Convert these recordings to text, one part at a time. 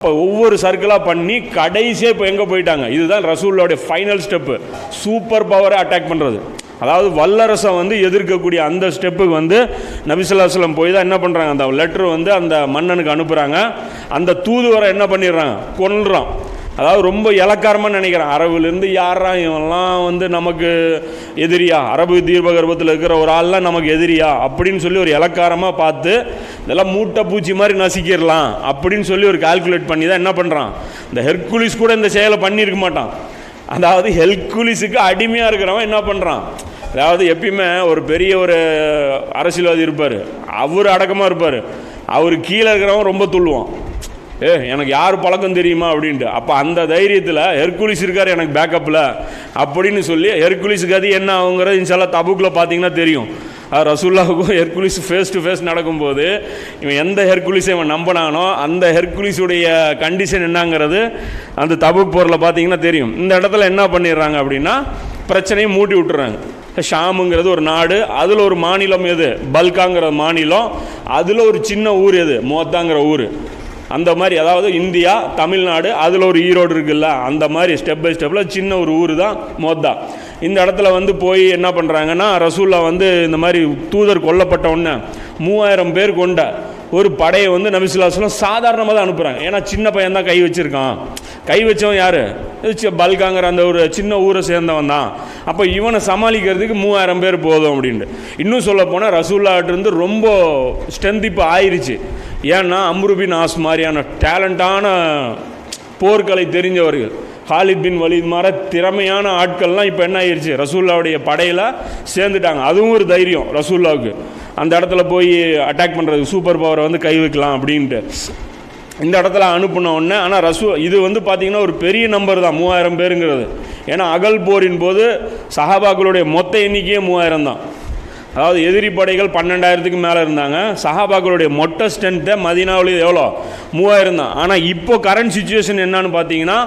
இப்போ ஒவ்வொரு சர்க்கிளாக பண்ணி கடைசியாக இப்போ எங்கே போயிட்டாங்க, இதுதான் ரசூலுடைய ஃபைனல் ஸ்டெப்பு, சூப்பர் பவரை அட்டாக் பண்ணுறது. அதாவது வல்லரசை வந்து எதிர்க்கக்கூடிய அந்த ஸ்டெப்புக்கு வந்து நபி ஸல்லல்லாஹு அலைஹி வஸல்லம் போய் தான் என்ன பண்ணுறாங்க, அந்த லெட்ரு வந்து அந்த மன்னனுக்கு அனுப்புகிறாங்க. அந்த தூதுவரை என்ன பண்ணிடுறாங்க, கொன்றான். அதாவது ரொம்ப இலக்காரமாக நினைக்கிறேன், அரபுலேருந்து யாரா இவெல்லாம் வந்து நமக்கு எதிரியா, அரபு தீபகற்பத்தில் இருக்கிற ஒரு ஆள்லாம் நமக்கு எதிரியா அப்படின்னு சொல்லி ஒரு இலக்காரமாக பார்த்து இதெல்லாம் மூட்டை பூச்சி மாதிரி நசிக்கிடலாம் அப்படின்னு சொல்லி ஒரு கால்குலேட் பண்ணி தான் என்ன பண்ணுறான். இந்த ஹெர்குலிஸ் கூட இந்த செயலை பண்ணியிருக்க மாட்டான். அதாவது ஹெர்குலிஸுக்கு அடிமையாக இருக்கிறவன் என்ன பண்ணுறான், அதாவது எப்பயுமே ஒரு பெரிய ஒரு அரசியல்வாதி இருப்பார், அவர் அடக்கமாக இருப்பார், அவர் கீழே இருக்கிறவன் ரொம்ப துள்ளுவான், எனக்கு யார் பழக்கம் தெரியுமா அப்படின்ட்டு. அப்போ அந்த தைரியத்தில் ஹெர்குலிஸ் இருக்கார் எனக்கு பேக்கப்பில் அப்படின்னு சொல்லி ஹெர்குலிஸுக்கு அது என்ன ஆகுங்கிறது இன்ஷால்லா தபுக்கில் பார்த்தீங்கன்னா தெரியும். ரசூலுல்லாஹுக்கும் ஹெர்குலிஸ் ஃபேஸ் டு ஃபேஸ் நடக்கும்போது இவன் எந்த ஹெர்குலிஸை இவன் நம்பினானோ அந்த ஹெர்குலிஸுடைய கண்டிஷன் என்னங்கிறது அந்த தபுக் போரில் பார்த்தீங்கன்னா தெரியும். இந்த இடத்துல என்ன பண்ணிடுறாங்க அப்படின்னா பிரச்சனையை மூட்டி விட்டுறாங்க. ஷாமுங்கிறது ஒரு நாடு, அதில் ஒரு மாநிலம் எது, பல்காங்கிற மாநிலம், அதில் ஒரு சின்ன ஊர் எது, மோத்தாங்கிற ஊர். அந்த மாதிரி அதாவது இந்தியா தமிழ்நாடு அதில் ஒரு ஈரோடு இருக்குல்ல, அந்த மாதிரி ஸ்டெப் பை ஸ்டெப்பில் சின்ன ஒரு ஊர் தான் மோத்தா. இந்த இடத்துல வந்து போய் என்ன பண்ணுறாங்கன்னா, ரசூல்லா வந்து இந்த மாதிரி தூதர் கொல்லப்பட்ட உடனே 3000 பேர் கொண்ட ஒரு படையை வந்து நபி ஸல்லல்லாஹு அலைஹி வஸல்லம் சாதாரணமாக தான் அனுப்புகிறாங்க. ஏன்னா சின்ன பையன் தான் கை வச்சுருக்கான், கை வச்சவன் யார், பல்காங்கிற அந்த ஒரு சின்ன ஊரை சேர்ந்தவன் தான். அப்போ இவனை சமாளிக்கிறதுக்கு 3000 பேர் போதும் அப்படின்ட்டு. இன்னும் சொல்ல போனால் ரசூல்லாட்டிருந்து ரொம்ப ஸ்ட்ரென்த் இப்போ ஆயிடுச்சு. ஏன்னா அம்ரு பின் ஆஸ் மாதிரியான டேலண்டான போர்க்களை தெரிஞ்சவர்கள், ஹாலித் பின் வலீத் மாதிரி திறமையான ஆட்கள்லாம் இப்போ என்ன ஆயிடுச்சு, ரசூல்லாவுடைய படையில் சேர்ந்துட்டாங்க. அதுவும் ஒரு தைரியம் ரசூல்லாவுக்கு, அந்த இடத்துல போய் அட்டாக் பண்ணுறது, சூப்பர் பவரை வந்து கை வைக்கலாம் அப்படின்ட்டு இந்த இடத்துல அனுப்பின உடனே. ஆனால் இது வந்து பார்த்திங்கன்னா ஒரு பெரிய நம்பர் தான் 3000 பேருங்கிறது. ஏன்னா அகல் போரின் போது சஹாபாக்களுடைய மொத்த எண்ணிக்கையே 3000 தான். அதாவது எதிரி படைகள் 12,000க்கு மேலே இருந்தாங்க, சஹாபாக்களுடைய மொட்டை ஸ்ட்ரென்த்தை மதீனாவில் எவ்வளோ 3000 தான். ஆனால் இப்போ கரண்ட் சுச்சுவேஷன் என்னன்னு பார்த்தீங்கன்னா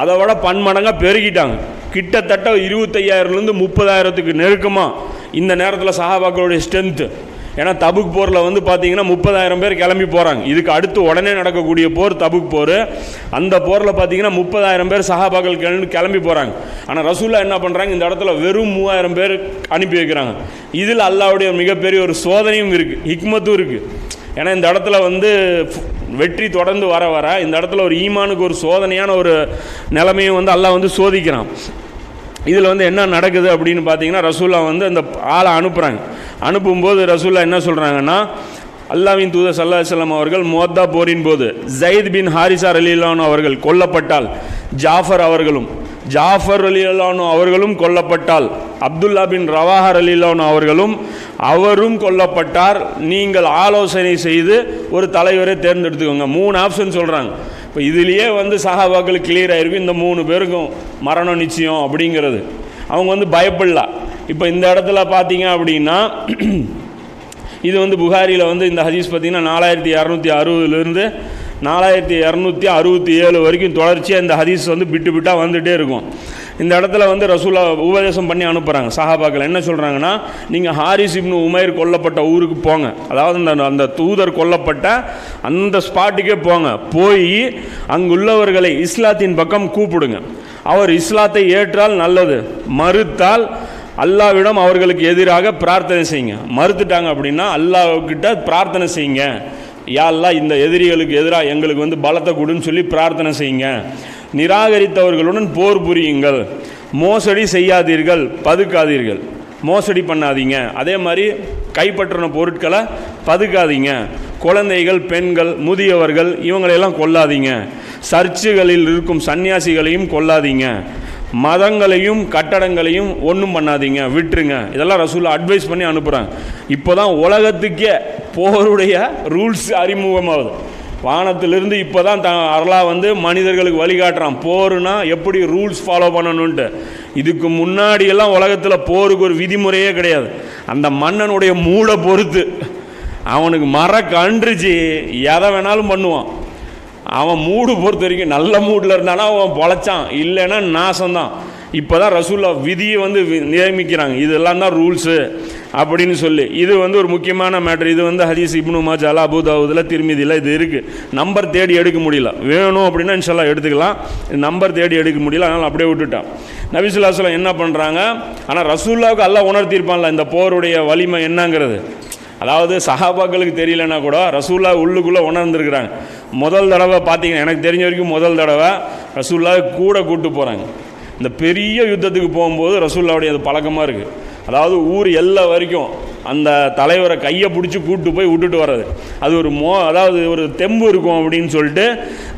அதை விட பன்மடங்காக பெருகிட்டாங்க. கிட்டத்தட்ட 25,000லேருந்து 30,000க்கு நெருக்கமாக இந்த நேரத்தில் சஹாபாக்களுடைய ஸ்ட்ரென்த்து. ஏன்னா தபுக் போரில் வந்து பார்த்தீங்கன்னா 30,000 பேர் கிளம்பி போகிறாங்க. இதுக்கு அடுத்து உடனே நடக்கக்கூடிய போர் தபுக் போர். அந்த போரில் பார்த்தீங்கன்னா 30,000 பேர் சஹாபாக்கள் கிளம்பி போகிறாங்க. ஆனால் ரசூல்லா என்ன பண்ணுறாங்க, இந்த இடத்துல வெறும் 3000 பேர் அனுப்பி வைக்கிறாங்க. இதில் அல்லாஹ்வுடைய மிகப்பெரிய ஒரு சோதனையும் இருக்குது, ஹிக்மத்தும் இருக்குது. ஏன்னா இந்த இடத்துல வந்து வெற்றி தொடர்ந்து வர வர இந்த இடத்துல ஒரு ஈமானுக்கு ஒரு சோதனையான ஒரு நிலைமையும் வந்து அல்லாஹ் வந்து சோதிக்கிறான். இதில் வந்து என்ன நடக்குது அப்படின்னு பார்த்தீங்கன்னா, ரசூல்லா வந்து அந்த ஆளை அனுப்புகிறாங்க. அனுப்பும்போது ரசூல்லா என்ன சொல்கிறாங்கன்னா, அல்லாஹ்வின் தூதர் ஸல்லல்லாஹு அலைஹி வஸல்லம் அவர்கள் மோத்தா போரின் போது ஸைத் பின் ஹாரிஸா ரலியல்லாஹு அன்ஹு அவர்கள் கொல்லப்பட்டால், ஜாஃபர் ரலியல்லாஹு அன்ஹு அவர்களும் கொல்லப்பட்டால், அப்துல்லா பின் ரவாஹா ரலியல்லாஹு அன்ஹு அவரும் கொல்லப்பட்டார், நீங்கள் ஆலோசனை செய்து ஒரு தலைவரை தேர்ந்தெடுத்துக்கோங்க. 3 ஆப்ஷன் சொல்கிறாங்க. இப்போ இதுலேயே வந்து சஹாபாக்களுக்கு கிளியர் ஆகிருக்கும், இந்த 3 பேருக்கும் மரணம் நிச்சயம் அப்படிங்கிறது. அவங்க வந்து பயப்படலாம். இப்போ இந்த இடத்துல பார்த்தீங்க அப்படின்னா இது வந்து புகாரியில் வந்து இந்த ஹதீஸ் பார்த்திங்கன்னா 4260லேருந்து 4267 வரைக்கும் தொடர்ச்சியாக இந்த ஹதீஸ் வந்து பிட்டாக வந்துகிட்டே இருக்கும். இந்த இடத்துல வந்து ரசூலா உபதேசம் பண்ணி அனுப்புகிறாங்க. சஹாபாக்கள் என்ன சொல்கிறாங்கன்னா, நீங்கள் ஹாரிஸ் இப்னு உமைர் கொல்லப்பட்ட ஊருக்கு போங்க, அதாவது அந்த தூதர் கொல்லப்பட்ட அந்த ஸ்பாட்டுக்கே போங்க, போய் அங்குள்ளவர்களை இஸ்லாத்தின் பக்கம் கூப்பிடுங்க. அவர் இஸ்லாத்தை ஏற்றால் நல்லது, மறுத்தால் அல்லாஹ்விடம் அவர்களுக்கு எதிராக பிரார்த்தனை செய்யுங்க. மறுத்துட்டாங்க அப்படின்னா அல்லாஹ்கிட்ட பிரார்த்தனை செய்யுங்க, யா அல்லாஹ் இந்த எதிரிகளுக்கு எதிராக எங்களுக்கு வந்து பலத்தை கொடுன்னு சொல்லி பிரார்த்தனை செய்யுங்க. நிராகரித்தவர்களுடன் போர் புரியுங்கள், மோசடி செய்யாதீர்கள், பதுக்காதீர்கள், மோசடி பண்ணாதீங்க. அதே மாதிரி கைப்பற்றின பொருட்களை பதுக்காதீங்க. குழந்தைகள், பெண்கள், முதியவர்கள் இவங்களையெல்லாம் கொல்லாதீங்க. சர்ச்சுகளில் இருக்கும் சன்னியாசிகளையும் கொல்லாதீங்க. மதங்களையும் கட்டடங்களையும் ஒன்றும் பண்ணாதீங்க, விட்டுருங்க. இதெல்லாம் ரசூல்லா அட்வைஸ் பண்ணி அனுப்புகிறாங்க. இப்போ தான் உலகத்துக்கே போருடைய ரூல்ஸ் அறிமுகமாகுது. வானத்திலிருந்து இப்போ தான் அல்லாஹ் வந்து மனிதர்களுக்கு வழிகாட்டுறான், போருனா எப்படி ரூல்ஸ் ஃபாலோ பண்ணணுன்ட்டு. இதுக்கு முன்னாடியெல்லாம் உலகத்தில் போருக்கு ஒரு விதிமுறையே கிடையாது. அந்த மன்னனுடைய மூளை பொறுத்து அவனுக்கு கன்றுச்சு எதை வேணாலும் பண்ணுவான். அவன் மூடு பொறுத்த வரைக்கும் நல்ல மூடில் இருந்தானா அவன் பொழைச்சான், இல்லைன்னா நாசம்தான். இப்போ தான் ரசூல்லா விதியை வந்து நியமிக்கிறாங்க. இதெல்லாம் தான் ரூல்ஸு அப்படின்னு சொல்லி இது வந்து ஒரு முக்கியமான மேட்ரு. இது வந்து ஹதீஸ் இப்னு மாஜால, அபூ தாவூதுல, திர்மிதியில் இது இருக்குது. நம்பர் தேடி எடுக்க முடியல, வேணும் அப்படின்னா இன்ஷால்லா எடுத்துக்கலாம். நம்பர் தேடி எடுக்க முடியல, அதனால் அப்படியே விட்டுட்டான். நபி ஸல்லல்லாஹு அலைஹி வஸல்லம் என்ன பண்ணுறாங்க, ஆனால் ரசூலுல்லாஹ்வுக்கு அல்லாஹ் உணர்த்தியிருப்பான்ல இந்த போருடைய வலிமை என்னங்கிறது. அதாவது சஹாபாக்களுக்கு தெரியலன்னா கூட ரசூலுல்லாஹ் உள்ளுக்குள்ளே உணர்ந்துருக்குறாங்க. முதல் தடவை பார்த்தீங்கன்னா, எனக்கு தெரிஞ்ச வரைக்கும் முதல் தடவை ரசூலுல்லாஹ் கூட கூப்பிட்டு போகிறாங்க. இந்த பெரிய யுத்தத்துக்கு போகும்போது ரசூலுல்லாஹ்வுடைய அது பழக்கமாக இருக்குது. அதாவது ஊர் எல்லா வரைக்கும் அந்த தலைவரை கையை பிடிச்சி கூப்பிட்டு போய் விட்டுட்டு வர்றது, அது ஒரு அதாவது ஒரு தெம்பு இருக்கும் அப்படின்னு சொல்லிட்டு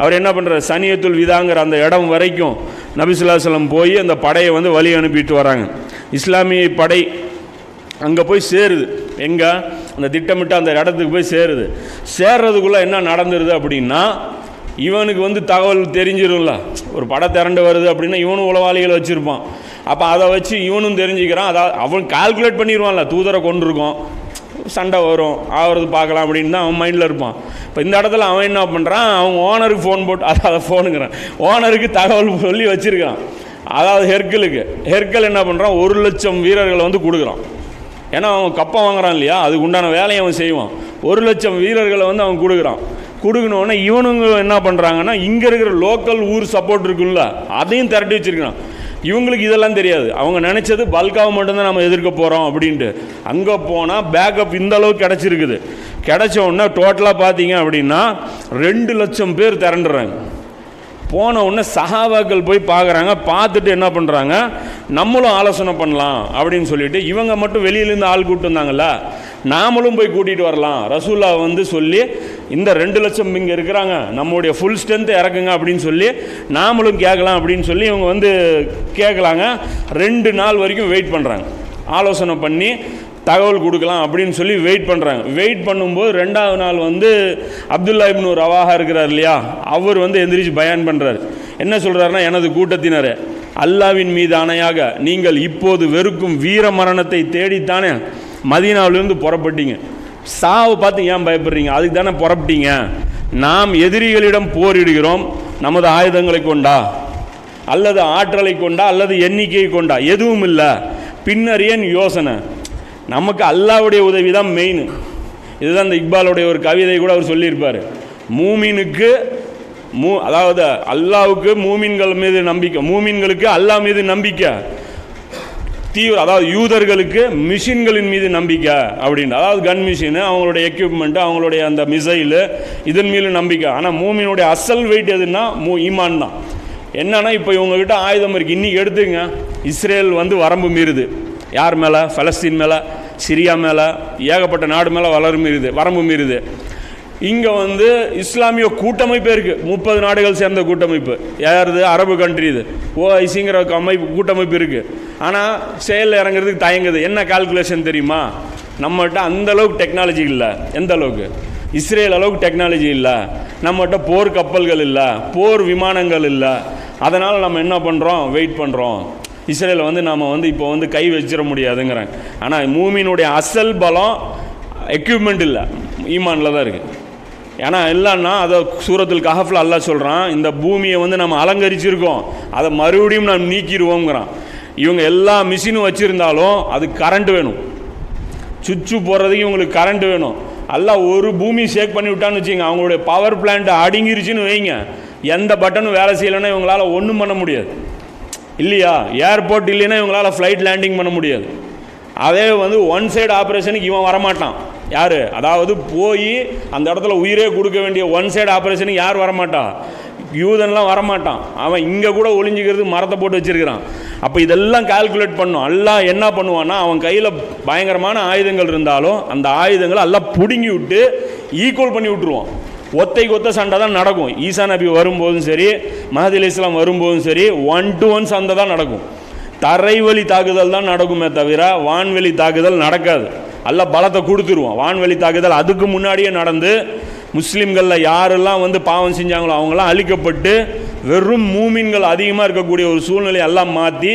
அவர் என்ன பண்ணுறாரு, சனியத்துல் விதாங்கிற அந்த இடம் வரைக்கும் நபி ஸல்லல்லாஹு அலைஹி வஸல்லம் போய் அந்த படையை வந்து வழி அனுப்பிட்டு வராங்க. இஸ்லாமிய படை அங்கே போய் சேருது. எங்கே, அந்த திட்டமிட்ட அந்த இடத்துக்கு போய் சேருது. சேர்றதுக்குள்ளே என்ன நடந்துருது அப்படின்னா, இவனுக்கு வந்து தகவல் தெரிஞ்சிடும்ல, ஒரு படை திரண்டு வருது அப்படின்னா இவனும் உளவாளிகள் வச்சுருப்பான். அப்போ அதை வச்சு இவனும் தெரிஞ்சுக்கிறான். அதாவது அவன் கால்குலேட் பண்ணிடுவான்ல, தூதரை கொண்டிருக்கோம், சண்டை வரும், ஆகிறது பார்க்கலாம் அப்படின்னு தான் அவன் மைண்டில் இருப்பான். இப்போ இந்த இடத்துல அவன் என்ன பண்ணுறான், அவங்க ஓனருக்கு ஃபோன் போட்டு, அதாவது ஃபோனுங்கிறான், ஓனருக்கு தகவல் சொல்லி வச்சுருக்கான். அதாவது ஹெர்கல் என்ன பண்ணுறான், 1,00,000 வீரர்களை வந்து கொடுக்குறான். ஏன்னா அவன் கப்பம் வாங்குறான் இல்லையா, அதுக்கு உண்டான வேலையை அவன் செய்வான். 1,00,000 வீரர்களை வந்து அவன் கொடுக்குறான். கொடுக்கணுன்னா இவனுங்க என்ன பண்ணுறாங்கன்னா, இங்கே இருக்கிற லோக்கல் ஊர் சப்போர்ட் இருக்குல்ல, அதையும் திரட்டி வச்சுருக்கான். இவங்களுக்கு இதெல்லாம் தெரியாது. அவங்க நினச்சது பல்காவை மட்டும்தான் நம்ம எதிர்க்க போகிறோம் அப்படின்ட்டு. அங்கே போனால் பேக்கப் இந்த அளவுக்கு கிடச்சிருக்குது. கிடச்ச உடனே டோட்டலாக பார்த்தீங்க அப்படின்னா 2,00,000 பேர் திரண்டுறாங்க. போன உடனே சஹாபாக்கள் போய் பார்க்குறாங்க. பார்த்துட்டு என்ன பண்ணுறாங்க, நம்மளும் ஆலோசனை பண்ணலாம் அப்படின்னு சொல்லிட்டு, இவங்க மட்டும் வெளியிலேருந்து ஆள் கூப்பிட்டு வந்தாங்கல்ல, நாமளும் போய் கூட்டிகிட்டு வரலாம். ரசூல்லா வந்து சொல்லி இந்த 2,00,000 இங்கே இருக்கிறாங்க, நம்மளுடைய ஃபுல் ஸ்ட்ரென்த்து இறக்குங்க அப்படின்னு சொல்லி நாமளும் கேட்கலாம் அப்படின்னு சொல்லி இவங்க வந்து கேட்கலாங்க. 2 நாள் வரைக்கும் வெயிட் பண்ணுறாங்க. ஆலோசனை பண்ணி தகவல் கொடுக்கலாம் அப்படின்னு சொல்லி வெயிட் பண்ணுறாங்க. வெயிட் பண்ணும்போது 2வது நாள் வந்து அப்துல்லா இப்னு ரவாஹா இருக்கிறார் இல்லையா, அவர் வந்து எந்திரிச்சு பயான் பண்ணுறாரு. என்ன சொல்கிறாருன்னா, எனது கூட்டத்தினரே, அல்லாவின் மீது ஆணையாக நீங்கள் இப்போது வெறுக்கும் வீர மரணத்தை தேடித்தானே மதீனாவிலிருந்து புறப்பட்டீங்க. சாவை பார்த்து ஏன் பயப்படுறீங்க, அதுக்கு தானே புறப்பட்டீங்க. நாம் எதிரிகளிடம் போரிடுகிறோம், நமது ஆயுதங்களை கொண்டா அல்லது ஆற்றலை கொண்டா அல்லது எண்ணிக்கையை கொண்டா, எதுவும் இல்லை. பின்னர் ஏன் யோசனை, நமக்கு அல்லாவுடைய உதவி தான் மெயின். இதுதான் இந்த இக்பாலுடைய ஒரு கவிதை கூட அவர் சொல்லியிருப்பார். மூமினுக்கு அதாவது அல்லாவுக்கு மூமின்கள் மீது நம்பிக்கை, மூமின்களுக்கு அல்லாஹ் மீது நம்பிக்கை தீவிர, அதாவது யூதர்களுக்கு மிஷின்களின் மீது நம்பிக்கை அப்படின்னு. அதாவது கன் மிஷினு, அவங்களுடைய எக்யூப்மெண்ட்டு, அவங்களுடைய அந்த மிசைலு, இதன் மீது நம்பிக்கை. ஆனால் மூமினுடைய அசல் வெயிட் எதுன்னா ஈமான் தான். என்னன்னா, இப்போ இவங்ககிட்ட ஆயுதம் இருக்குது. இன்றைக்கி எடுத்துங்க, இஸ்ரேல் வந்து வரம்பு மீறுது. யார் மேலே? பலஸ்தீன் மேலே, சிரியா மேலே, ஏகப்பட்ட நாடு மேலே வரம்பு மீறுது. இங்கே வந்து இஸ்லாமிய கூட்டமைப்பே இருக்குது, 30 நாடுகள் சேர்ந்த கூட்டமைப்பு. யாருது? அரபு கண்ட்ரி. இது ஓஐசிங்கிற கூட்டமைப்பு இருக்குது. ஆனால் செயலில் இறங்குறதுக்கு தயங்குது. என்ன கால்குலேஷன் தெரியுமா, நம்மகிட்ட அந்தளவுக்கு டெக்னாலஜி இல்லை. எந்த அளவுக்கு? இஸ்ரேல் அளவுக்கு டெக்னாலஜி இல்லை. நம்மகிட்ட போர் கப்பல்கள் இல்லை, போர் விமானங்கள் இல்லை. அதனால் நம்ம என்ன பண்ணுறோம், வெயிட் பண்ணுறோம். இஸ்ரேலை வந்து நாம் வந்து இப்போ வந்து கை வச்சிட முடியாதுங்கிறாங்க. ஆனால் மூமினுடைய அசல் பலம் எக்யூப்மெண்ட் இல்லை, ஈமானில் தான் இருக்குது. ஏன்னா இல்லைன்னா அதை சூரத்துல் கஹஃப்ல அல்லாஹ் சொல்கிறான், இந்த பூமியை வந்து நம்ம அலங்கரிச்சிருக்கோம், அதை மறுபடியும் நாம் நீக்கிடுவோங்கிறான். இவங்க எல்லா மிஷினும் வச்சுருந்தாலும் அதுக்கு கரண்ட் வேணும், சுவிட்சு போடுறதுக்கு இவங்களுக்கு கரண்ட் வேணும். அல்லாஹ் ஒரு பூமி ஷேக் பண்ணி விட்டான்னு வச்சுங்க, அவங்களுடைய பவர் பிளான்ட் அடங்கிருச்சுன்னு வைங்க, எந்த பட்டனும் வேலை செய்யலைன்னா இவங்களால் ஒன்றும் பண்ண முடியாது இல்லையா. ஏர்போர்ட் இல்லைன்னா இவங்களால் ஃப்ளைட் லேண்டிங் பண்ண முடியாது. அதே வந்து ஒன் சைடு ஆப்ரேஷனுக்கு இவன் வரமாட்டான். யார்? அதாவது போய் அந்த இடத்துல உயிரே கொடுக்க வேண்டிய ஒன் சைடு ஆப்ரேஷனுக்கு யார் வரமாட்டான்? யூதன்லாம் வரமாட்டான். அவன் இங்கே கூட ஒளிஞ்சிக்கிறது மரத்தை போட்டு வச்சுருக்கிறான். அப்போ இதெல்லாம் கால்குலேட் பண்ணும். அல்லாஹ் என்ன பண்ணுவான்னா, அவன் கையில் பயங்கரமான ஆயுதங்கள் இருந்தாலும் அந்த ஆயுதங்களை எல்லாம் பிடுங்கி விட்டு ஈக்குவல் பண்ணி விட்டுருவான். ஒத்தைக்கு ஒத்த சண்டை தான் நடக்கும். ஈசா நபி வரும்போதும் சரி, மஹதி அலைஹிஸ்ஸலாம் வரும்போதும் சரி, 1-to-1 சண்டை தான் நடக்கும். தரைவழி தாக்குதல் தான் நடக்குமே தவிர வான்வெளி தாக்குதல் நடக்காது. அல்லாஹ் பலத்தை கொடுத்துருவான். வான்வெளி தாக்குதல் அதுக்கு முன்னாடியே நடந்து முஸ்லீம்களில் யாரெல்லாம் வந்து பாவம் செஞ்சாங்களோ அவங்களாம் அழிக்கப்பட்டு வெறும் மூமின்கள் அதிகமாக இருக்கக்கூடிய ஒரு சூழ்நிலை எல்லாம் மாற்றி,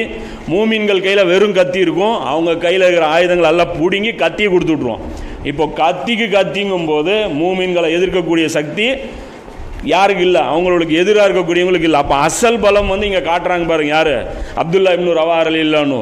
மூமின்கள் கையில் வெறும் கத்தி இருக்கும், அவங்க கையில் இருக்கிற ஆயுதங்கள் எல்லாம் பிடுங்கி கத்தியை கொடுத்து விட்ருவோம். இப்போ கத்திங்கும் போது மூமின்களை எதிர்க்கக்கூடிய சக்தி யாருக்கு இல்லை, அவங்களுக்கு எதிராக இருக்கக்கூடியவங்களுக்கு இல்லை. அப்போ அசல் பலம் வந்து இங்கே காட்டுறாங்க பாருங்க. யார்? அப்துல்லா இப்னு ரவாஹா ரலியல்லாஹு அன்ஹு.